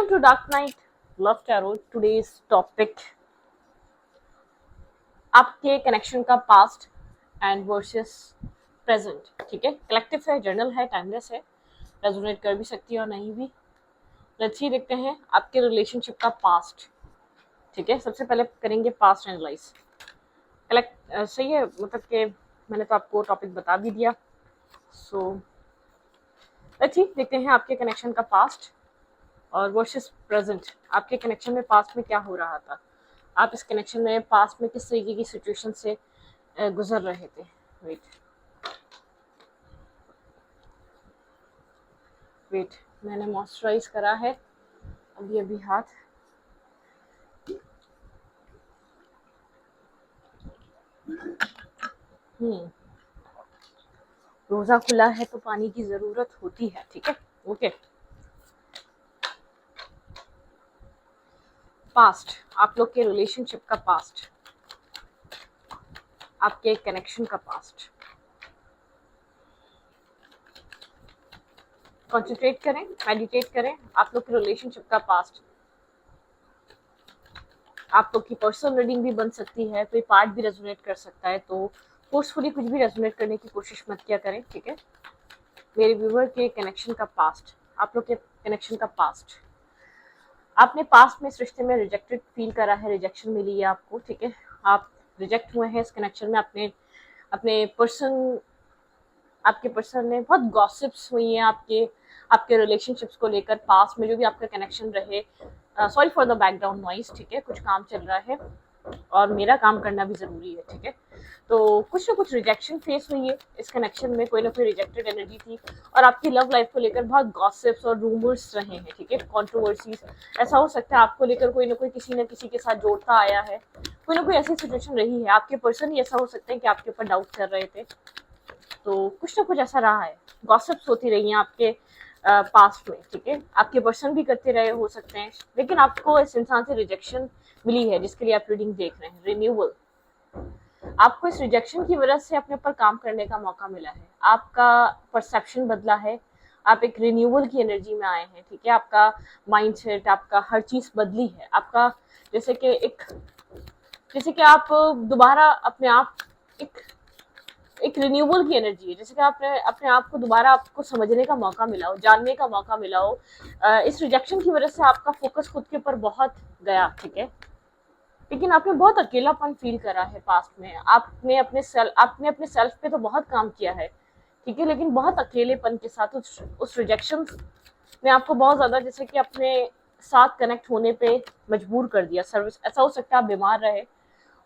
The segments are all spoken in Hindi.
Welcome to Dark Knight Love Tarot. Today's topic आपके कनेक्शन का पास्ट एंड वर्सेस प्रेजेंट. ठीक है, कलेक्टिव है, जर्नल है, टाइमलेस है, रेजोनेट कर भी सकती है और नहीं भी. लेट्स सी, देखते हैं आपके रिलेशनशिप का पास्ट. ठीक है, सबसे पहले करेंगे पास्ट एनालाइज. कलेक्ट सही है, मतलब कि मैंने तो आपको टॉपिक बता भी दिया. सो लेट्स सी, देखते हैं आपके कनेक्शन का पास्ट और वर्सेस प्रेजेंट. आपके कनेक्शन में पास्ट में क्या हो रहा था, आप इस कनेक्शन में पास्ट में किस तरीके की सिचुएशन से गुजर रहे थे. वेट मैंने मॉइस्चराइज करा है अभी अभी हाथ. रोजा खुला है तो पानी की जरूरत होती है. ठीक है, ओके. पास्ट, आप लोग के रिलेशनशिप का पास्ट, आपके कनेक्शन का पास्ट. कंसंट्रेट करें, मेडिटेट करें. आप लोग के रिलेशनशिप का पास्ट. आप लोग की पर्सनल रीडिंग भी बन सकती है, कोई पार्ट भी रेजोनेट कर सकता है, तो फोर्सफुली कुछ भी रेजोनेट करने की कोशिश मत किया करें. ठीक है, मेरे व्यूवर के कनेक्शन का पास्ट, आप लोग के कनेक्शन का पास्ट. आपने पास्ट में इस रिश्ते में रिजेक्टेड फील करा है, रिजेक्शन मिली है आपको. ठीक है, आप रिजेक्ट हुए हैं इस कनेक्शन में. आपके पर्सन ने बहुत गॉसिप्स हुई हैं आपके रिलेशनशिप्स को लेकर पास्ट में, जो भी आपका कनेक्शन रहे. Sorry for the background noise. ठीक है, कुछ काम चल रहा है और मेरा काम करना भी जरूरी है. ठीक है, तो कुछ ना कुछ रिजेक्शन फेस हुई है इस कनेक्शन में, कोई ना कोई रिजेक्टेड एनर्जी थी और आपकी लव लाइफ को लेकर बहुत गॉसिप्स और रूमर्स रहे हैं. ठीक है, कंट्रोवर्सीज. ऐसा हो सकता है आपको लेकर कोई ना कोई किसी न किसी के साथ जोड़ता आया है, कोई ना कोई ऐसी सिचुएशन रही है. आपके पर्सन ही ऐसा हो सकता है कि आपके ऊपर डाउट कर रहे थे, तो कुछ ना कुछ ऐसा रहा है. गॉसिप्स होती रही हैं आपके पास्ट में. ठीक है, आपके पर्सन भी करते रहे हो सकते हैं, लेकिन आपको इस इंसान से रिजेक्शन मिली है जिसके लिए आप रीडिंग देख रहे हैं. रिन्यूअल, आपको इस रिजेक्शन की वजह से अपने ऊपर काम करने का मौका मिला है. आपका परसेप्शन बदला है, आप एक रिन्यूअल की एनर्जी में आए हैं. ठीक है, आपका माइंडसेट, आपका हर चीज बदली है. आपका जैसे कि आप दोबारा अपने आप एक रिन्यूअल की एनर्जी है, जैसे कि आपने अपने आप को दोबारा आपको समझने का मौका मिला हो, जानने का मौका मिला हो. इस रिजेक्शन की वजह से आपका फोकस खुद के ऊपर बहुत गया. ठीक है, लेकिन आपने बहुत अकेलापन फील करा है पास्ट में. आपने अपने सेल्फ पे तो बहुत काम किया है. ठीक है, लेकिन बहुत अकेलेपन के साथ उस रिजेक्शन ने आपको बहुत ज्यादा जैसे कि अपने साथ कनेक्ट होने पे मजबूर कर दिया. सर्विस, ऐसा हो सकता है आप बीमार रहे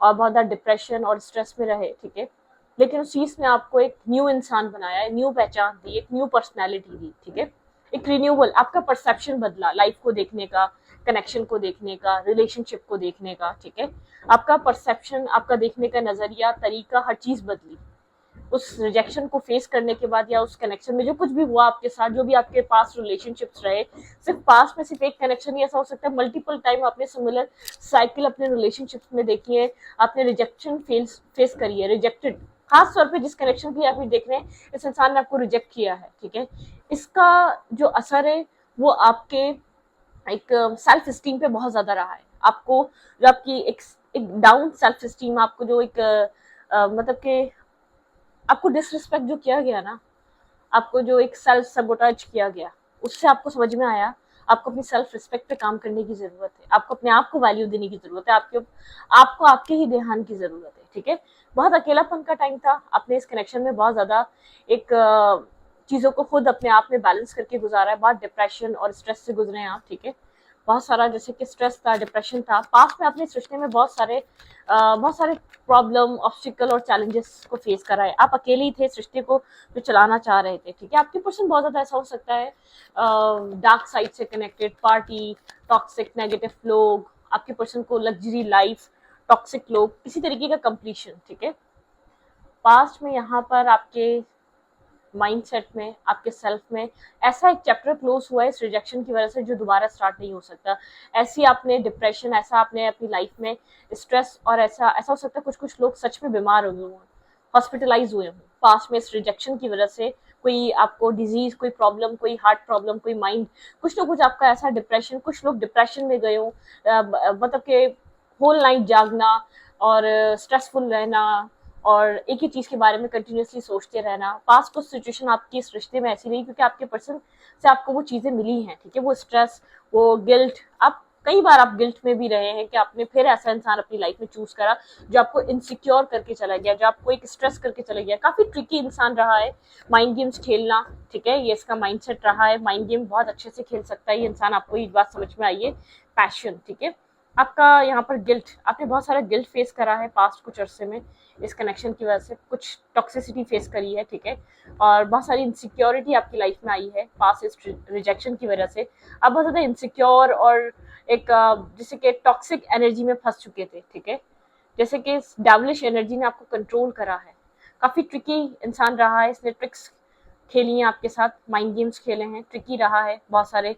और बहुत ज्यादा डिप्रेशन और स्ट्रेस में रहे. ठीक है, लेकिन उस चीज ने आपको एक न्यू इंसान बनाया, न्यू पहचान दी, एक न्यू पर्सनैलिटी दी. ठीक है, एक रिन्यूअल, आपका परसेप्शन बदला लाइफ को देखने का, कनेक्शन को देखने का, रिलेशनशिप को देखने का. ठीक है, आपका परसेप्शन, आपका देखने का नजरिया, तरीका, हर चीज बदली उस रिजेक्शन को फेस करने के बाद, या उस कनेक्शन में जो कुछ भी हुआ आपके साथ, जो भी आपके पास रिलेशनशिप्स रहे. सिर्फ पास्ट में सिर्फ एक कनेक्शन ही ऐसा हो सकता है, मल्टीपल टाइम आपने सिमिलर साइकिल अपने रिलेशनशिप्स में देखी है. आपने रिजेक्शन फेस करी है, रिजेक्टेड. खास तौर पे जिस कनेक्शन की आप देख रहे हैं, इस इंसान ने आपको रिजेक्ट किया है. ठीक है, इसका जो असर है वो आपके एक सेल्फ स्टीम पे बहुत ज्यादा रहा है. आपको जो आपकी एक डाउन सेल्फ स्टीम, आपको जो एक मतलब कि आपको डिसरिस्पेक्ट जो किया गया ना, आपको जो एक सेल्फ सबोटाज किया गया, उससे आपको समझ में आया आपको अपनी सेल्फ रिस्पेक्ट पे काम करने की जरूरत है. आपको अपने आप को वैल्यू देने की जरूरत है. आपको आपके ही ध्यान की जरूरत है. ठीक है, बहुत अकेलापन का टाइम था. आपने इस कनेक्शन में बहुत ज्यादा एक चीजों को खुद अपने आप में बैलेंस करके गुजारा है. बहुत डिप्रेशन और स्ट्रेस से गुजरे हैं आप. ठीक है, बहुत सारा जैसे कि स्ट्रेस था, डिप्रेशन था. पास्ट में आपने इस रिश्ते में बहुत सारे प्रॉब्लम, ऑब्स्टिकल और चैलेंजेस को फेस करा है. आप अकेले ही थे इस रिश्ते को जो चलाना चाह रहे थे. ठीक है, आपके पर्सन बहुत ज्यादा ऐसा हो सकता है डार्क साइड से कनेक्टेड, पार्टी, टॉक्सिक, नेगेटिव लोग, आपके पर्सन को लग्जरी लाइफ, टॉक्सिक लोग, किसी तरीके का कंप्लीशन. ठीक है, पास्ट में यहाँ पर आपके माइंडसेट में, आपके सेल्फ में ऐसा एक चैप्टर क्लोज हुआ है इस रिजेक्शन की वजह से, जो दोबारा स्टार्ट नहीं हो सकता. ऐसी आपने डिप्रेशन, ऐसा आपने अपनी लाइफ में स्ट्रेस, और ऐसा हो सकता है कुछ लोग सच में बीमार हुए हों, हॉस्पिटलाइज हुए हों पास्ट में इस रिजेक्शन की वजह से. कोई आपको डिजीज, कोई प्रॉब्लम, कोई हार्ट प्रॉब्लम, कोई माइंड, कुछ ना कुछ आपका ऐसा डिप्रेशन, कुछ लोग डिप्रेशन में गए हो, मतलब कि होल नाइट जागना और स्ट्रेसफुल रहना और एक ही चीज के बारे में कंटिन्यूसली सोचते रहना। पास कुछ सिचुएशन आपकी इस रिश्ते में ऐसी रही क्योंकि आपके पर्सन से आपको वो चीजें मिली हैं, ठीक है, वो स्ट्रेस, वो गिल्ट, आप कई बार आप गिल्ट में भी रहे हैं कि आपने फिर ऐसा इंसान अपनी लाइफ में चूज करा जो आपको इनसिक्योर करके चला गया, जो आपको एक स्ट्रेस करके चला गया। काफी ट्रिकी इंसान रहा है, माइंड गेम्स खेलना, ठीक है, ये इसका माइंडसेट रहा है। माइंड गेम बहुत अच्छे से खेल सकता है ये इंसान, आपको ये बात समझ में आई है। पैशन, ठीक है, आपका यहाँ पर गिल्ट, आपने बहुत सारा गिल्ट फेस करा है पास्ट कुछ अरसे में इस कनेक्शन की वजह से, कुछ टॉक्सिसिटी फेस करी है, ठीक है, और बहुत सारी इनसिक्योरिटी आपकी लाइफ में आई है पास्ट इस रिजेक्शन की वजह से। आप बहुत ज्यादा इनसिक्योर और एक जैसे कि टॉक्सिक एनर्जी में फंस चुके थे, ठीक है, जैसे कि डेविलिश एनर्जी ने आपको कंट्रोल करा है। काफी ट्रिकी इंसान रहा है, इसने ट्रिक्स खेली हैं आपके साथ, माइंड गेम्स खेले हैं, ट्रिकी रहा है बहुत सारे।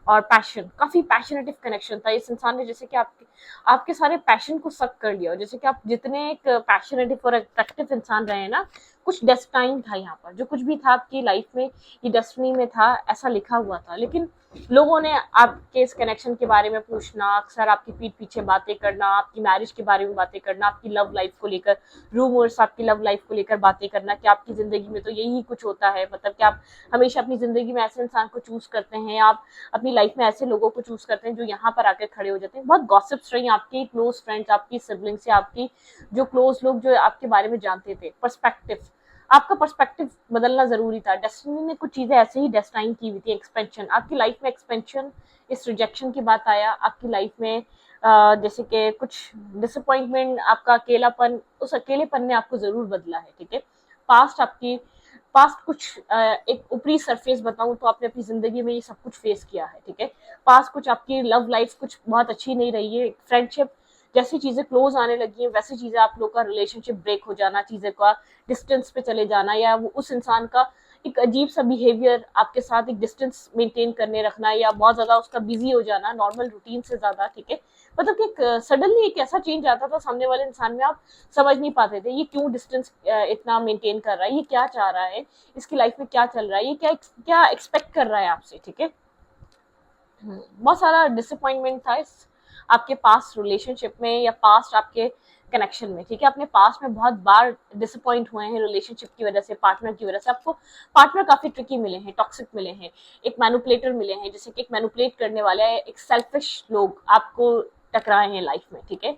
और पैशन, काफी पैशनेटिव कनेक्शन था इस इंसान ने, जैसे कि आपके सारे पैशन को सक कर लिया, जैसे कि आप जितने एक पैशनेटिव और अट्रैक्टिव इंसान रहे हैं ना, कुछ डेस्टाइन था यहाँ पर, जो कुछ भी था आपकी लाइफ में ये डेस्टिनी में था, ऐसा लिखा हुआ था। लेकिन लोगों ने आपके इस कनेक्शन के बारे में पूछना, अक्सर आपकी पीठ पीछे बातें करना, आपकी मैरिज के बारे में बातें करना, आपकी लव लाइफ को लेकर रूमर्स, आपकी लव लाइफ को लेकर बातें करना कि आपकी जिंदगी में तो यही कुछ होता है, मतलब कि आप हमेशा अपनी जिंदगी में ऐसे इंसान को चूज करते हैं, आप अपनी लाइफ में ऐसे लोगों को चूज करते हैं जो यहाँ पर आकर खड़े हो जाते हैं। बहुत गॉसिप्स रही आपकी क्लोज फ्रेंड्स, आपकी सिबलिंग्स या आपकी जो क्लोज लोग जो आपके बारे में जानते थे। पर्सपेक्टिव, आपका पर्सपेक्टिव बदलना जरूरी था। डेस्टिनी ने कुछ चीजें ऐसे ही डेस्टाइन की हुई थी। एक्सपेंशन, आपकी लाइफ में एक्सपेंशन इस रिजेक्शन की बात आया आपकी लाइफ में, जैसे कि कुछ डिसअपॉइंटमेंट, आपका अकेलापन, उस अकेलेपन ने आपको जरूर बदला है, ठीक है। पास्ट कुछ एक ऊपरी सरफेस बताऊं तो आपने अपनी जिंदगी में ये सब कुछ फेस किया है, ठीक है। पास्ट कुछ आपकी लव लाइफ कुछ बहुत अच्छी नहीं रही है, फ्रेंडशिप जैसी चीजें क्लोज आने लगी हैं वैसी चीजें आप लोग का रिलेशनशिप ब्रेक हो जाना, चीजें का डिस्टेंस पे चले जाना, या वो उस इंसान का एक अजीब सा बिहेवियर आपके साथ एक डिस्टेंस मेंटेन करने रखना, या बहुत ज्यादा उसका बिजी हो जाना नॉर्मल रूटीन से ज्यादा, ठीक है। मतलब कि सडनली एक ऐसा चेंज आता था सामने वाले इंसान में, आप समझ नहीं पाते थे ये क्यों डिस्टेंस इतना मेंटेन कर रहा है, ये क्या चाह रहा है, इसकी लाइफ में क्या चल रहा है, ये क्या क्या एक्सपेक्ट कर रहा है आपसे, ठीक है। बहुत सारा डिसअपॉइंटमेंट था इस आपके पास्ट रिलेशनशिप में या पास्ट आपके कनेक्शन में, ठीक है। अपने पास्ट में बहुत बार डिसअपॉइंट हुए हैं रिलेशनशिप की वजह से, पार्टनर की वजह से। आपको पार्टनर काफी ट्रिकी मिले हैं, टॉक्सिक मिले हैं, एक मैनिपुलेटर मिले हैं, जैसे कि एक मैनिपुलेट करने वाले है, एक सेल्फिश लोग आपको टकराए हैं लाइफ में, ठीक है।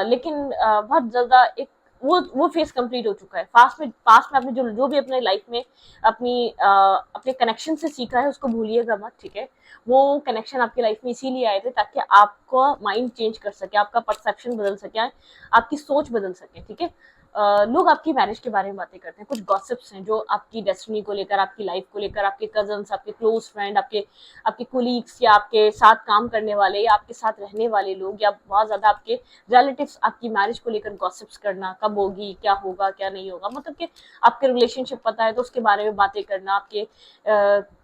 लेकिन बहुत ज्यादा एक वो फेस कंप्लीट हो चुका है। पास्ट में आपने जो भी अपने लाइफ में अपने कनेक्शन से सीखा है उसको भूलिएगा मत, ठीक है। वो कनेक्शन आपकी लाइफ में इसीलिए आए थे ताकि आपका माइंड चेंज कर सके, आपका परसेप्शन बदल सके, आपकी सोच बदल सके, ठीक है। लोग आपकी मैरिज के बारे में बातें करते हैं, कुछ गॉसिप्स हैं जो आपकी डेस्टिनी को लेकर, आपकी लाइफ को लेकर, आपके कजन्स, आपके क्लोज फ्रेंड, आपके कोलीग्स या आपके साथ काम करने वाले या आपके साथ रहने वाले लोग या बहुत ज्यादा आपके रिलेटिव्स आपकी मैरिज को लेकर गॉसिप्स करना, कब होगी, क्या होगा, क्या नहीं होगा, मतलब कि आपके रिलेशनशिप पता है तो उसके बारे में बातें करना,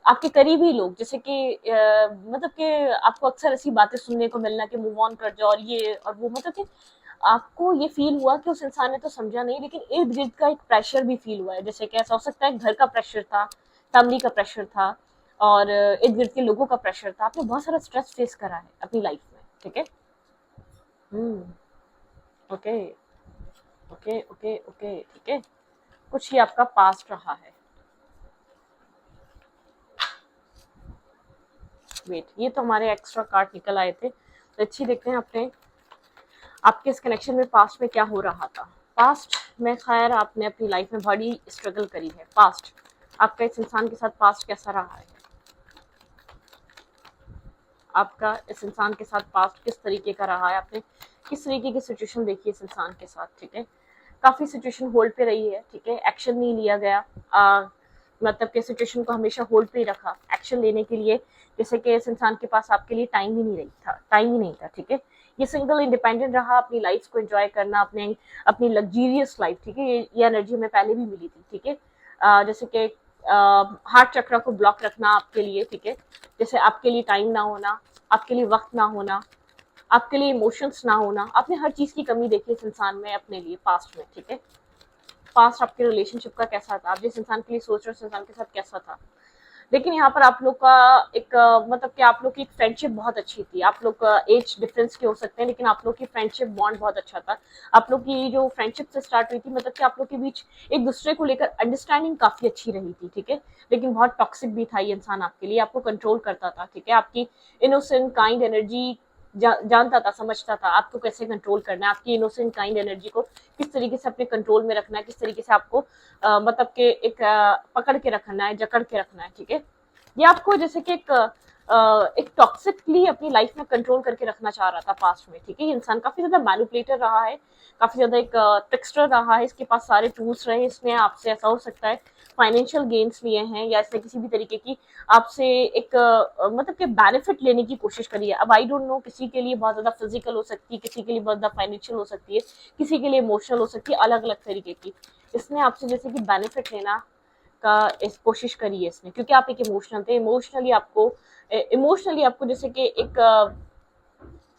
आपके करीबी लोग, जैसे कि मतलब कि आपको अक्सर ऐसी बातें सुनने को मिलना कि मूव ऑन कर जाओ और ये और वो, मतलब कि आपको ये फील हुआ कि उस इंसान ने तो समझा नहीं, लेकिन इर्द गिर्द का एक प्रेशर भी फील हुआ है, जैसे कि ऐसा हो सकता है घर का प्रेशर था, फैमिली का प्रेशर था और इर्द गिर्द के लोगों का प्रेशर था। आपने बहुत सारा स्ट्रेस फेस करा है अपनी लाइफ में, ठीक है। ओके ओके ओके ओके, ठीक है। कुछ ही आपका पास्ट रहा है। वेट, ये तो हमारे एक्स्ट्रा कार्ड निकल आए थे, तो अच्छी देखते हैं अपने आपके इस कनेक्शन में पास्ट में क्या हो रहा था। पास्ट में खैर आपने अपनी लाइफ में बड़ी स्ट्रगल करी है। पास्ट आपका इस इंसान के साथ पास्ट कैसा रहा है, आपका इस इंसान के साथ पास्ट किस तरीके का रहा है, आपने किस तरीके की सिचुएशन देखी इस इंसान के साथ, ठीक है। काफी सिचुएशन होल्ड पे रही है, ठीक है, एक्शन नहीं लिया गया, मतलब कि सिचुएशन को हमेशा होल्ड पे ही रखा एक्शन लेने के लिए, जैसे कि इस इंसान के पास आपके लिए टाइम ही नहीं था, ठीक है। ये सिंगल इंडिपेंडेंट रहा, अपनी लाइफ को एंजॉय करना, अपनी लग्जरियस लाइफ, ठीक है। ये एनर्जी हमें पहले भी मिली थी, ठीक है। जैसे कि हार्ट चक्र को ब्लॉक रखना आपके लिए, ठीक है, जैसे आपके लिए टाइम ना होना, आपके लिए वक्त ना होना, आपके लिए इमोशंस ना होना, आपने हर चीज की कमी देखी इस इंसान में अपने लिए पास्ट में, ठीक है। पास्ट आपके रिलेशनशिप का कैसा था, आप जिस इंसान के लिए सोच रहे हो उस इंसान के साथ कैसा था। लेकिन यहाँ पर आप लोग का एक मतलब कि आप लोग की फ्रेंडशिप बहुत अच्छी थी। आप लोग का एज डिफरेंस के हो सकते हैं, लेकिन आप लोग की फ्रेंडशिप बॉन्ड बहुत अच्छा था। आप लोग की जो फ्रेंडशिप से स्टार्ट हुई थी, मतलब कि आप लोग के बीच एक दूसरे को लेकर अंडरस्टैंडिंग काफी अच्छी रही थी, ठीक है। लेकिन बहुत टॉक्सिक भी था ये इंसान आपके लिए, आपको कंट्रोल करता था, ठीक है। आपकी इनोसेंट काइंड एनर्जी जानता था, समझता था आपको कैसे कंट्रोल करना है, आपकी इनोसेंट काइंड एनर्जी को किस तरीके से अपने कंट्रोल में रखना है, किस तरीके से आपको मतलब कि एक पकड़ के रखना है, जकड़ के रखना है, ठीक है। ये आपको जैसे कि एक टॉक्सिकली अपनी लाइफ में कंट्रोल करके रखना चाह रहा था पास्ट में, ठीक है। ये इंसान काफी ज्यादा मैनिपुलेटर रहा है, काफी ज्यादा एक ट्रिक्स्टर रहा है, इसके पास सारे टूल्स रहे। इसने आपसे ऐसा हो सकता है फाइनेंशियल गेन्स लिए हैं, या ऐसे किसी भी तरीके की आपसे एक मतलब कि बेनिफिट लेने की कोशिश करी है। अब आई डोंट नो, किसी के लिए बहुत ज्यादा फिजिकल हो सकती है, किसी के लिए बहुत ज्यादा फाइनेंशियल हो सकती है, किसी के लिए इमोशनल हो सकती है, अलग अलग तरीके की। इसने आपसे जैसे कि बेनिफिट लेना का इस कोशिश करी है इसने, क्योंकि आप एक इमोशनल थे। इमोशनली आपको जैसे कि एक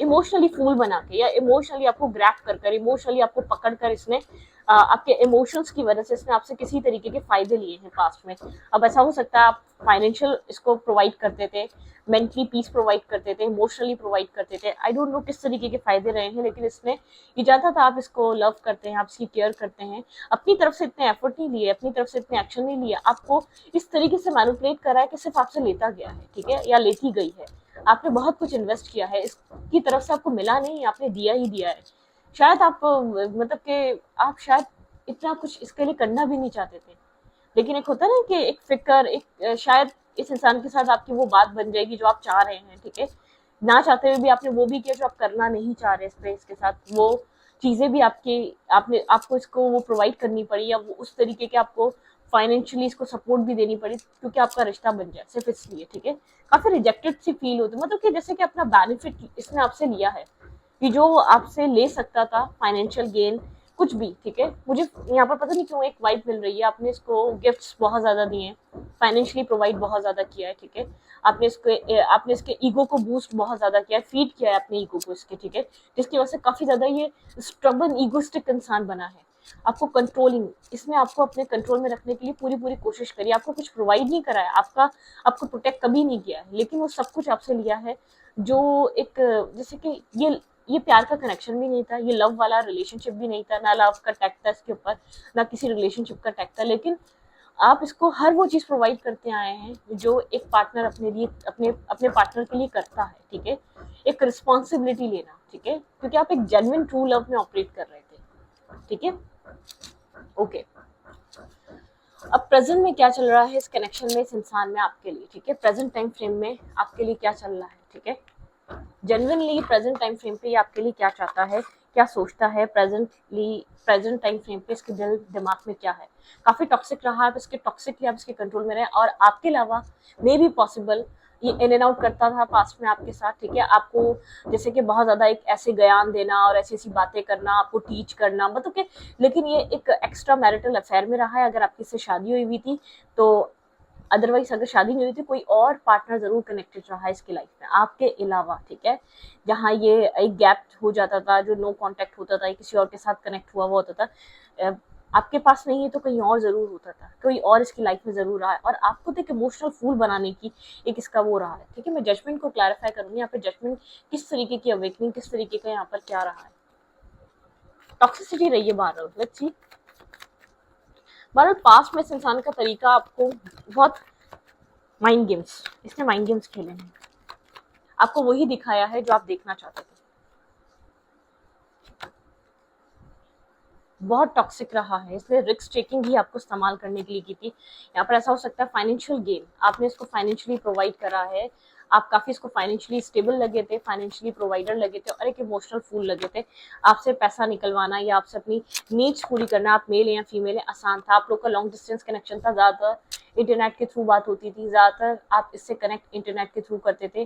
इमोशनली फूल बना के, या इमोशनली आपको ग्रैप कर कर, इमोशनली आपको पकड़ कर इसने आपके इमोशंस की वजह से इसने आपसे किसी तरीके के फायदे लिए हैं पास्ट में। अब ऐसा हो सकता है आप फाइनेंशियल इसको प्रोवाइड करते थे, मेंटली पीस प्रोवाइड करते थे, इमोशनली प्रोवाइड करते थे। आई डोंट नो किस तरीके के फायदे रहे हैं, लेकिन इसने ये जानता था आप इसको लव करते हैं, आप इसकी केयर करते हैं। अपनी तरफ से इतने एफर्ट नहीं लिए, अपनी तरफ से इतने एक्शन नहीं लिए, आपको इस तरीके से मैनिपुलेट करा है कि सिर्फ आपसे लेता गया है, ठीक है, या लेती गई है। आपने बहुत कुछ इन्वेस्ट किया है, इसकी तरफ से आपको मिला नहीं, आपने दिया ही दिया है। शायद आप मतलब कि आप शायद इतना कुछ इसके लिए करना भी नहीं चाहते थे, लेकिन एक होता है ना कि एक फिक्र, एक शायद इस इंसान के साथ आपकी वो बात बन जाएगी जो आप चाह रहे हैं, ठीक है। ना चाहते हुए भी आपने वो भी किया जो आप करना नहीं चाह रहे थे, इसके साथ वो चीजें भी आपने आपको इसको वो प्रोवाइड करनी पड़ी, या वो उस तरीके के आपको फाइनेंशियली इसको सपोर्ट भी देनी पड़ी, क्योंकि आपका रिश्ता बन जाए, सिर्फ इसलिए, ठीक है। काफी रिजेक्टेड सी फील होती, मतलब कि जैसे कि अपना बेनिफिट इसने आपसे लिया है, कि जो आपसे ले सकता था फाइनेंशियल गेन कुछ भी, ठीक है। मुझे यहाँ पर पता नहीं क्यों एक वाइब मिल रही है, आपने इसको गिफ्ट्स बहुत ज्यादा दिए हैं, फाइनेंशियली प्रोवाइड बहुत ज्यादा किया है, ठीक है। आपने इसके ईगो को बूस्ट बहुत ज्यादा किया है, फीड किया है अपने ईगो को इसके, ठीक है। जिसकी वजह से काफी ज्यादा ये स्ट्रबन ईगोस्टिक इंसान बना है। आपको कंट्रोलिंग, इसमें आपको अपने कंट्रोल में रखने के लिए पूरी पूरी कोशिश करी, आपको कुछ प्रोवाइड नहीं करा है, आपको प्रोटेक्ट कभी नहीं किया है, लेकिन वो सब कुछ आपसे लिया है। जो एक जैसे कि ये प्यार का कनेक्शन भी नहीं था, ये लव वाला रिलेशनशिप भी नहीं था, ना लव का टैग था इसके ऊपर, ना किसी रिलेशनशिप का टैग था, लेकिन आप इसको हर वो चीज प्रोवाइड करते आए हैं जो एक पार्टनर अपने लिए अपने अपने पार्टनर के लिए करता है, ठीक है। एक रिस्पॉन्सिबिलिटी लेना, ठीक है, क्योंकि आप एक जेन्युइन ट्रू लव में ऑपरेट कर रहे थे, ठीक है। ओके, अब प्रेजेंट में क्या चल रहा है इस कनेक्शन में, इस इंसान में आपके लिए, ठीक है। प्रेजेंट टाइम फ्रेम में आपके लिए क्या चल रहा है, ठीक है। जेन्युइनली प्रेजेंट टाइम फ्रेम पे ये आपके लिए क्या चाहता है, क्या सोचता है, प्रेजेंट टाइम फ्रेम पे इसके दिमाग में क्या है। काफी टॉक्सिक रहा है, आप इसके टॉक्सिकली आप इसके कंट्रोल में रहे, और आपके अलावा मे बी पॉसिबल ये इन एंड आउट करता था पास्ट में आपके साथ, ठीक है। आपको जैसे कि बहुत ज्यादा एक ऐसे ज्ञान देना और ऐसी ऐसी बातें करना, आपको टीच करना, मतलब कि, लेकिन ये एक एक्स्ट्रा मैरिटल अफेयर में रहा है। अगर आपकी इससे शादी हुई हुई थी तो, अदरवाइज अगर शादी नहीं हुई थी, कोई और पार्टनर जरूर कनेक्टेड रहा है इसकी लाइफ में आपके अलावा, ठीक है। जहाँ ये एक गैप हो जाता था, जो नो कांटेक्ट होता था, किसी और के साथ कनेक्ट हुआ होता था, आपके पास नहीं है तो कहीं और जरूर होता था, कोई और इसकी लाइफ में जरूर रहा है, और आपको तो एक इमोशनल फूल बनाने की एक इसका वो रहा है, ठीक है। मैं जजमेंट को क्लैरिफाई करूंगी यहाँ पे, जजमेंट किस तरीके की अवेकनिंग, किस तरीके का यहाँ पर क्या रहा है, टॉक्सिसिटी रही है बहरहाल। लेट्स सी, बहरहाल पास्ट में इस इंसान का तरीका आपको बहुत माइंड गेम्स, इसने माइंड गेम्स खेले हैं, आपको वही दिखाया है जो आप देखना चाहते थे। बहुत टॉक्सिक रहा है, इसलिए रिस्क टेकिंग भी आपको इस्तेमाल करने के लिए की थी। यहाँ पर ऐसा हो सकता है फाइनेंशियल गेन, आपने इसको फाइनेंशियली प्रोवाइड करा है, आप काफी इसको फाइनेंशियली स्टेबल लगे थे, फाइनेंशियली प्रोवाइडर लगे थे, और एक इमोशनल फूल लगे थे। आपसे पैसा निकलवाना या आपसे अपनी नीड्स पूरी करना, आप मेल या फीमेल है, आसान था। आप लोग का लॉन्ग डिस्टेंस कनेक्शन था, ज्यादातर इंटरनेट के थ्रू बात होती थी, ज्यादातर आप इससे कनेक्ट इंटरनेट के थ्रू करते थे।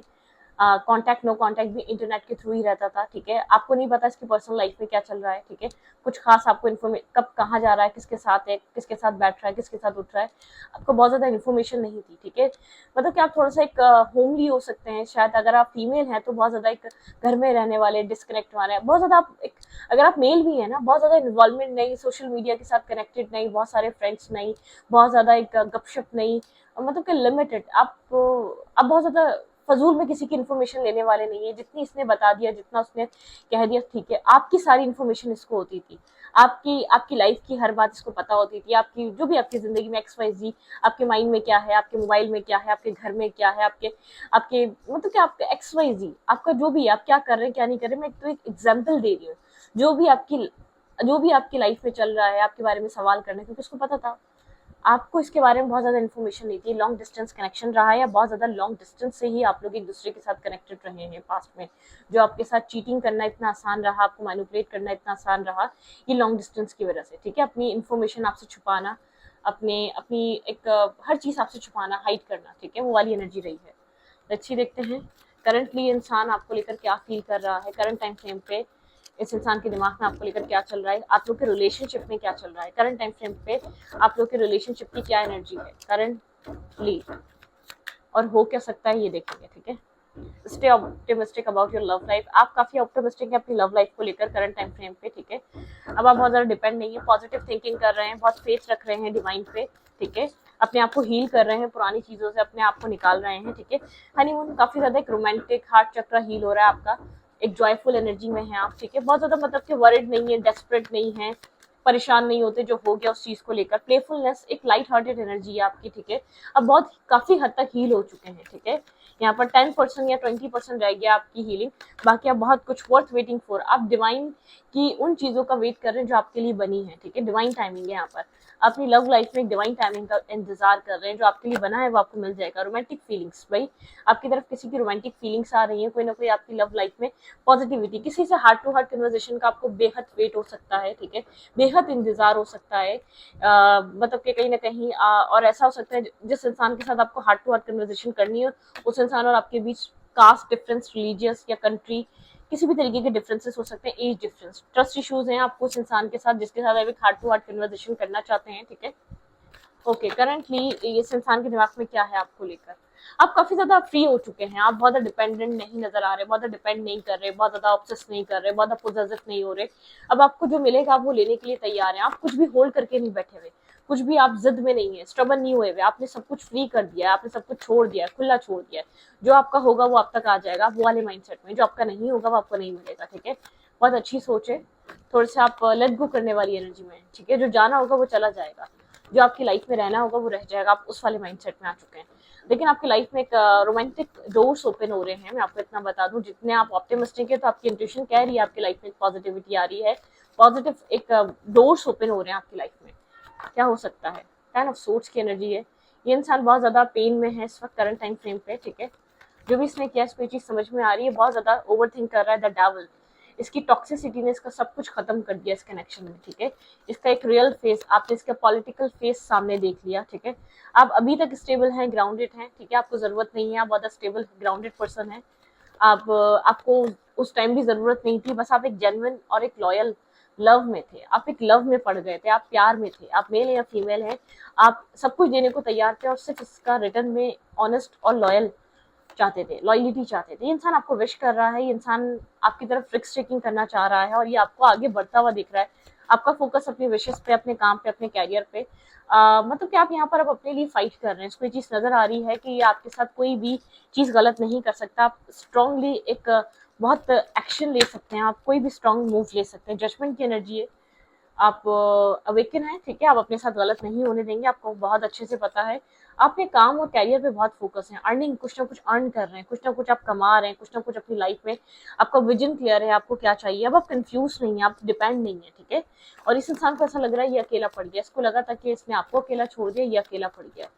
कांटेक्ट नो कांटेक्ट भी इंटरनेट के थ्रू ही रहता था, ठीक है। आपको नहीं पता इसकी पर्सनल लाइफ में क्या चल रहा है, ठीक है। कुछ खास आपको इन्फॉर्मेशन, कब कहाँ जा रहा है, किसके साथ है, किसके साथ बैठ रहा है, किसके साथ उठ रहा है, आपको बहुत ज्यादा इन्फॉर्मेशन नहीं थी, ठीक है। मतलब कि आप थोड़ा सा एक होमली हो सकते हैं शायद, अगर आप फीमेल हैं तो बहुत ज्यादा एक घर में रहने वाले, डिस्कनेक्ट वाले, बहुत ज्यादा आप एक, अगर आप मेल भी है ना, बहुत ज्यादा इन्वॉल्वमेंट नहीं, सोशल मीडिया के साथ कनेक्टेड नहीं, बहुत सारे फ्रेंड्स नहीं, बहुत ज्यादा एक गपशप नहीं, मतलब कि लिमिटेड। आप बहुत ज्यादा फजूल में किसी की इन्फॉर्मेशन लेने वाले नहीं है, जितनी इसने बता दिया, जितना उसने कह दिया, ठीक है। आपकी सारी इन्फॉर्मेशन इसको होती थी, आपकी आपकी लाइफ की हर बात इसको पता होती थी, आपकी जो भी आपकी जिंदगी में एक्स वाई जी, आपके माइंड में क्या है, आपके मोबाइल में क्या है, आपके घर में क्या है, आपके आपके मतलब कि आपका एक्स वाई जी, आपका जो भी है, आप क्या कर रहे हैं क्या नहीं कर रहे, मैं तो एक एग्जाम्पल दे रही हूँ। जो भी आपकी लाइफ में चल रहा है, आपके बारे में सवाल करने, क्योंकि उसको पता था। आपको इसके बारे में बहुत ज़्यादा इन्फॉर्मेशन नहीं थी, लॉन्ग डिस्टेंस कनेक्शन रहा है, या बहुत ज़्यादा लॉन्ग डिस्टेंस से ही आप लोग एक दूसरे के साथ कनेक्टेड रहे हैं पास्ट में, जो आपके साथ चीटिंग करना इतना आसान रहा, आपको मैनिपुलेट करना इतना आसान रहा, ये लॉन्ग डिस्टेंस की वजह से, ठीक है। अपनी इन्फॉर्मेशन आपसे छुपाना, अपने अपनी एक हर चीज़ आपसे छुपाना, हाइड करना, ठीक है, वो वाली एनर्जी रही है। अच्छी देखते हैं करंटली इंसान आपको लेकर क्या फील कर रहा है, करंट टाइम फ्रेम पे इस इंसान के दिमाग में आपको लेकर क्या चल रहा है, आप लोग के रिलेशनशिप में क्या चल रहा है, करंट टाइम फ्रेम पे आप लोग के रिलेशनशिप की क्या एनर्जी है करंटली, और हो क्या सकता है ये देखेंगे, ठीक है। Stay optimistic about your love life, आप काफी ऑप्टिमिस्टिक है अपनी लव लाइफ को लेकर करंट टाइम फ्रेम पे, ठीक है। अब आप बहुत ज्यादा डिपेंड नहीं है, पॉजिटिव थिंकिंग कर रहे हैं, बहुत फेथ रख रहे हैं डिवाइन पे, ठीक है। अपने आप को हील कर रहे हैं, पुरानी चीजों से अपने आप को निकाल रहे हैं, ठीक है। हनीमून काफी ज्यादा एक रोमांटिक, हार्ट चक्र हील हो रहा है आपका, एक जॉयफुल एनर्जी में है आप, ठीक है। बहुत ज्यादा मतलब कि वरिड नहीं है, डेस्परेट नहीं है, परेशान नहीं होते जो हो गया उस चीज को लेकर, प्लेफुलनेस, एक लाइट हार्टेड एनर्जी है आपकी, ठीक है। अब बहुत काफी हद तक हील हो चुके हैं, ठीक है। यहाँ पर 10% या 20% रह गया आपकी हीलिंग, बाकी आप बहुत कुछ वर्थ वेटिंग फॉर, आप डिवाइन की उन चीजों का वेट कर रहे हैं जो आपके लिए बनी है, ठीक है। डिवाइन टाइमिंग है यहाँ पर, अपनी लव लाइफ में एक डिवाइन टाइमिंग का इंतजार कर रहे हैं, जो आपके लिए बना है वो आपको मिल जाएगा। रोमांटिक फीलिंग्स, भाई आपकी तरफ किसी की रोमांटिक फीलिंग्स आ रही है, कोई ना कोई आपकी लव लाइफ में पॉजिटिविटी, किसी से हार्ट टू हार्ट कन्वर्सेशन का आपको बेहद वेट हो सकता है, ठीक है, बेहद इंतजार हो सकता है, मतलब कि कहीं ना कहीं और ऐसा हो सकता है जिस इंसान के साथ आपको हार्ट टू हार्ट कन्वर्सेशन करनी है, उस इंसान और आपके बीच कास्ट डिफरेंस, रिलीजियस या कंट्री, किसी भी तरीके के डिफरेंसेस हो सकते हैं, एज डिफरेंस, ट्रस्ट इश्यूज हैं आपको उस इंसान के साथ जिसके साथ आप एक हार्ट टू हार्ट कन्वर्सेशन करना चाहते हैं, ठीक है। ओके, करंटली इस इंसान के दिमाग में क्या है आपको लेकर, आप काफी ज्यादा फ्री हो चुके हैं, आप बहुत डिपेंडेंट नहीं नजर आ रहे, बहुत डिपेंड नहीं कर रहे, बहुत ज्यादा ऑब्सेस नहीं कर रहे, बहुत पोजेसिव नहीं हो रहे। अब आपको जो मिलेगा आप वो लेने के लिए तैयार हैं, आप कुछ भी होल्ड करके नहीं बैठे हुए, कुछ भी आप जिद में नहीं है, स्टबन नहीं हुए हुए, आपने सब कुछ फ्री कर दिया है, आपने सब कुछ छोड़ दिया है, खुला छोड़ दिया है। जो आपका होगा वो आप तक आ जाएगा, वो वाले माइंडसेट में, जो आपका नहीं होगा वो आपको नहीं मिलेगा, ठीक है। बहुत अच्छी सोच है, थोड़े से आप लेट गो करने वाली एनर्जी में, ठीक है। जो जाना होगा वो चला जाएगा, जो आपकी लाइफ में रहना होगा वो रह जाएगा, आप उस वाले माइंडसेट में आ चुके हैं। लेकिन आपकी लाइफ में एक रोमांटिक डोर्स ओपन हो रहे हैं, मैं आपको इतना बता दूं, जितने आप ऑप्टिमिस्टिक है तो आपकी इंट्यूशन कह रही है आपकी लाइफ में पॉजिटिविटी आ रही है, पॉजिटिव एक डोर्स ओपन हो रहे हैं आपकी लाइफ में। क्या हो सकता है, टेन ऑफ सोर्ड्स की एनर्जी है, ये इंसान बहुत ज्यादा पेन में है इस वक्त करंट टाइम फ्रेम पे, ठीक है। जो भी इसने किया इसको ये चीज समझ में आ रही है, बहुत ज्यादा ओवर थिंक कर रहा है, द डेविल, इसकी टॉक्सिसिटी ने इसका सब कुछ खत्म कर दिया इस कनेक्शन में, ठीक है। इसका एक रियल फेस, आपने इसका पॉलिटिकल फेस सामने देख लिया, ठीक है। आप अभी तक स्टेबल हैं, ग्राउंडेड हैं, ठीक है, आपको जरूरत नहीं है, आप बहुत स्टेबल ग्राउंडेड पर्सन है, आप आपको उस टाइम भी जरूरत नहीं थी, बस आप एक जेन्युइन और एक लॉयल लव में थे, आप एक लव में पड़ गए थे, आप प्यार में थे, आप मेल या फीमेल हैं, आप सब कुछ देने को तैयार थे और सिर्फ इसका रिटर्न में ऑनेस्ट और लॉयल चाहते थे, लॉयलिटी चाहते थे। ये इंसान आपको विश कर रहा है, ये इंसान आपकी तरफ रिस्क टेकिंग करना चाह रहा है, और ये आपको आगे बढ़ता हुआ दिख रहा है। आपका फोकस अपने विशेष पे, अपने काम पे, अपने कैरियर पे, मतलब कि आप यहाँ पर अब अपने लिए फाइट कर रहे हैं, इसको ये चीज नजर आ रही है कि ये आपके साथ कोई भी चीज गलत नहीं कर सकता, आप स्ट्रांगली एक बहुत एक्शन ले सकते हैं, आप कोई भी स्ट्रांग मूव ले सकते हैं, जजमेंट की एनर्जी है, आप अवेकन है, ठीक है, आप अपने साथ गलत नहीं होने देंगे, आपको बहुत अच्छे से पता है, आप अपने काम और कैरियर पे बहुत फोकस है, अर्निंग, कुछ ना कुछ अर्न कर रहे हैं, कुछ ना कुछ आप कमा रहे हैं, कुछ ना कुछ अपनी लाइफ में आपका विजन क्लियर है, आपको क्या चाहिए, अब आप कंफ्यूज नहीं है, आप डिपेंड नहीं है, ठीक है। और इस इंसान को ऐसा लग रहा है ये अकेला पड़ गया, इसको लगा था कि इसने आपको अकेला छोड़ दिया, ये अकेला पड़ गया,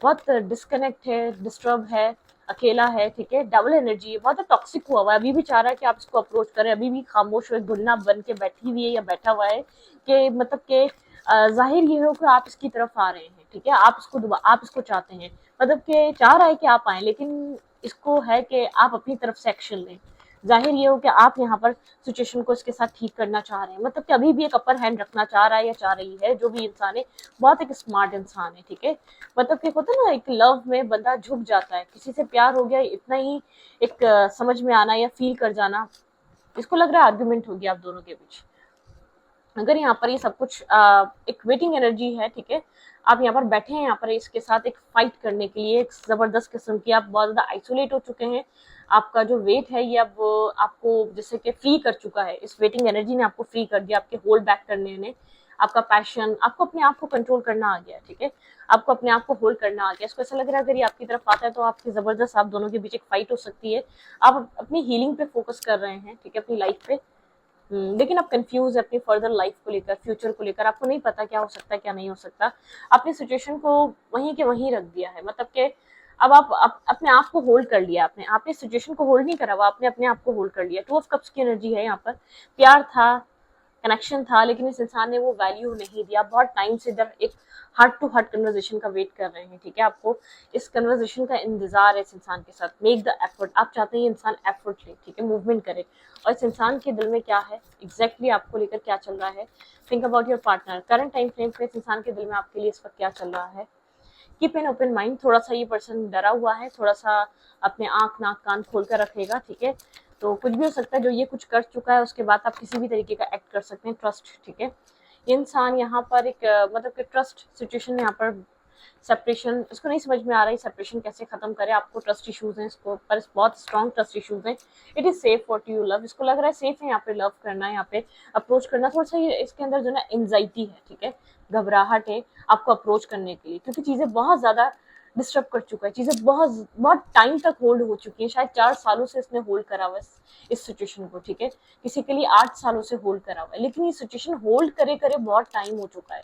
बहुत डिस्कनेक्ट है, डिस्टर्ब है, अकेला है, ठीक है, डबल एनर्जी है, बहुत टॉक्सिक हुआ है, अभी भी चाह रहा है कि आप इसको अप्रोच करें, अभी भी खामोश हुए गुलना बन के बैठी हुई है या बैठा हुआ है, कि मतलब कि जाहिर ये हो कि आप इसकी तरफ आ रहे हैं, ठीक है, आप इसको चाहते हैं, मतलब कि चाह रहा है कि आप आए, लेकिन इसको है कि आप अपनी तरफ से एक्शन लें। जाहिर ये हो कि आप यहाँ पर सिचुएशन को इसके साथ ठीक करना चाह रहे हैं, मतलब कि अभी भी एक अपर हैंड रखना चाह रहा है या चाह रही है, जो भी इंसान है बहुत एक स्मार्ट इंसान है, ठीक है। मतलब कि होता है ना, एक लव में बंदा झुक जाता है, किसी से प्यार हो गया इतना ही एक समझ में आना या फील कर जाना, इसको लग रहा है आर्ग्यूमेंट हो गया आप दोनों के बीच। अगर यहाँ पर ये सब कुछ एक वेटिंग एनर्जी है, ठीक है, आप यहाँ पर बैठे हैं यहाँ पर इसके साथ एक फाइट करने के लिए, एक जबरदस्त किस्म की, आप बहुत ज्यादा आइसोलेट हो चुके हैं, आपका जो वेट है ये अब आपको जैसे कि फ्री कर चुका है, इस वेटिंग एनर्जी ने आपको फ्री कर दिया, आपके होल्ड बैक करने ने, आपका पैशन, आपको अपने आप को कंट्रोल करना आ गया, ठीक है, आपको अपने आप को होल्ड करना आ गया। इसको ऐसा लग रहा है अगर ये आपकी तरफ आता है तो आपकी जबरदस्त आप दोनों के बीच एक फाइट हो सकती है। आप अपनी हीलिंग पे फोकस कर रहे हैं, ठीक है, अपनी लाइफ पे, लेकिन आप कंफ्यूज है अपनी फर्दर लाइफ को लेकर, फ्यूचर को लेकर, आपको नहीं पता क्या हो सकता है क्या नहीं हो सकता। आपने सिचुएशन को वहीं के वहीं रख दिया है, मतलब कि अब आप अपने आप को होल्ड कर लिया, आपने सिचुएशन को होल्ड नहीं करा हुआ, आपने अपने आप को होल्ड कर लिया। 2 ऑफ कप्स की एनर्जी है यहाँ पर, प्यार था, कनेक्शन था, लेकिन इस इंसान ने वो वैल्यू नहीं दिया। बहुत टाइम से इधर एक हार्ट टू हार्ट कन्वर्सेशन का वेट कर रहे हैं, ठीक है, आपको इस कन्वर्सेशन का इंतजार है इस इंसान के साथ। मेक द एफर्ट, आप चाहते हैं इंसान एफर्ट ले, ठीक है, मूवमेंट करे, और इस इंसान के दिल में क्या है एग्जैक्टली आपको लेकर क्या चल रहा है। Think about your partner, current time frame पे इस इंसान के दिल में आपके लिए इस वक्त क्या चल रहा है। कीप एन ओपन माइंड, थोड़ा सा ये पर्सन डरा हुआ है, थोड़ा सा अपने आंख नाक कान खोल कर रखेगा, ठीक है, तो कुछ भी हो सकता है, जो ये कुछ कर चुका है उसके बाद आप किसी भी तरीके का एक्ट कर सकते हैं, ट्रस्ट, ठीक है। ये इंसान यहाँ पर एक मतलब कि ट्रस्ट सिचुएशन यहाँ पर सेपरेशन, इसको नहीं समझ में आ रहा है सेपरेशन कैसे खत्म करे, आपको ट्रस्ट इश्यूज हैं, इसको पर बहुत स्ट्रॉन्ग ट्रस्ट इश्यूज हैं। It is safe what you love, इसको लग रहा है सेफ है यहाँ पे लव करना, यहाँ पे अप्रोच करना, थोड़ा सा ये इसके अंदर जो ना एंजाइटी है, ठीक है, घबराहट है आपको अप्रोच करने के लिए, क्योंकि चीजें बहुत ज्यादा डिस्टर्ब कर चुका है, चीजें बहुत बहुत टाइम तक होल्ड हो चुकी हैं, शायद 4 सालों से इसने होल्ड करा हुआ है इस सिचुएशन को, ठीक है, किसी के लिए 8 सालों से होल्ड करा हुआ है, लेकिन ये सिचुएशन होल्ड करे करे बहुत टाइम हो चुका है।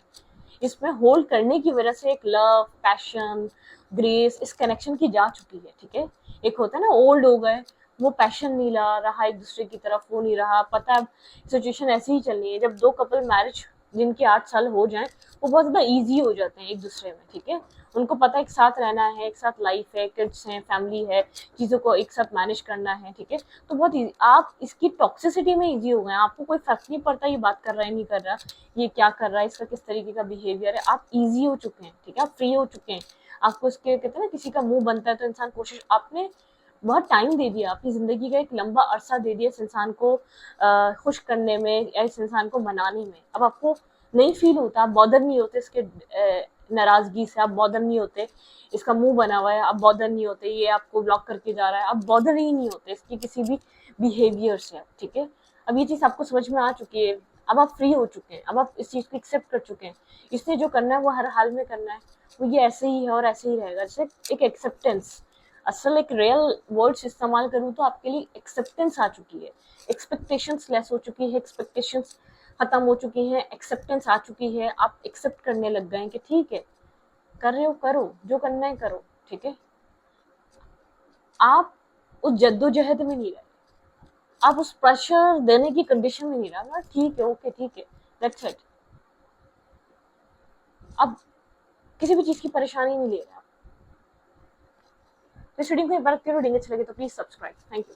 इसमें होल्ड करने की वजह से एक लव, पैशन, ग्रेस इस कनेक्शन की जा चुकी है, ठीक है। एक होता है ना ओल्ड हो गए, वो पैशन नहीं ला रहा एक दूसरे की तरफ, वो नहीं रहा, पता है सिचुएशन ऐसी ही चलनी है। जब 2 कपल मैरिज जिनके 8 साल हो जाए, वो बहुत ज्यादा ईजी हो जाते हैं एक दूसरे में, ठीक है, उनको पता है एक साथ रहना है, एक साथ लाइफ है, किड्स हैं, फैमिली है, चीजों को एक साथ मैनेज करना है, ठीक है, तो बहुत ईजी, आप इसकी टॉक्सिसिटी में ईजी हो गए, आपको कोई फर्क नहीं पड़ता ये बात कर रहा है नहीं कर रहा, ये क्या कर रहा है, इसका किस तरीके का बिहेवियर है, आप ईजी हो चुके हैं, ठीक है, आप फ्री हो चुके हैं। आपको इसके कहते हैं ना, किसी का मुंह बनता है तो इंसान कोशिश, आपने बहुत टाइम दे दिया, अपनी जिंदगी का एक लंबा अरसा दे दिया इस इंसान को खुश करने में या इस इंसान को मनाने में। अब आपको नहीं फील होता, आप बॉदर नहीं होते इसके नाराजगी से, आप बॉदर नहीं होते, इसका मुंह बना हुआ है आप बॉदर नहीं होते, ये आपको ब्लॉक करके जा रहा है आप बॉदर ही नहीं होते इसकी किसी भी बिहेवियर से, ठीक है। अब ये चीज आपको समझ में आ चुकी है, अब आप फ्री हो चुके हैं, अब आप इस चीज को एक्सेप्ट कर चुके हैं, इसने जो करना है वो हर हाल में करना है, वो ये ऐसे ही है और ऐसे ही रहेगा, जैसे एक एक्सेप्टेंस, असल एक रियल वर्ड्स इस्तेमाल करूँ तो आपके लिए एक्सेप्टेंस आ चुकी है, एक्सपेक्टेशंस लेस हो चुकी है, एक्सपेक्टेशंस खत्म हो चुकी हैं, एक्सेप्टेंस आ चुकी है, आप एक्सेप्ट करने लग गए हैं कि ठीक है कर रहे हो करो, जो करना है करो, ठीक है। आप उस जद्दोजहद में नहीं रहे, आप उस प्रेशर देने की कंडीशन में नहीं रहे, ठीक है ओके ठीक है दैट्स इट, अब किसी भी चीज की परेशानी नहीं ले रहे आप। इस रीडिंग को एक बार रीडिंग अच्छी लगे तो प्लीज सब्सक्राइब, थैंक यू।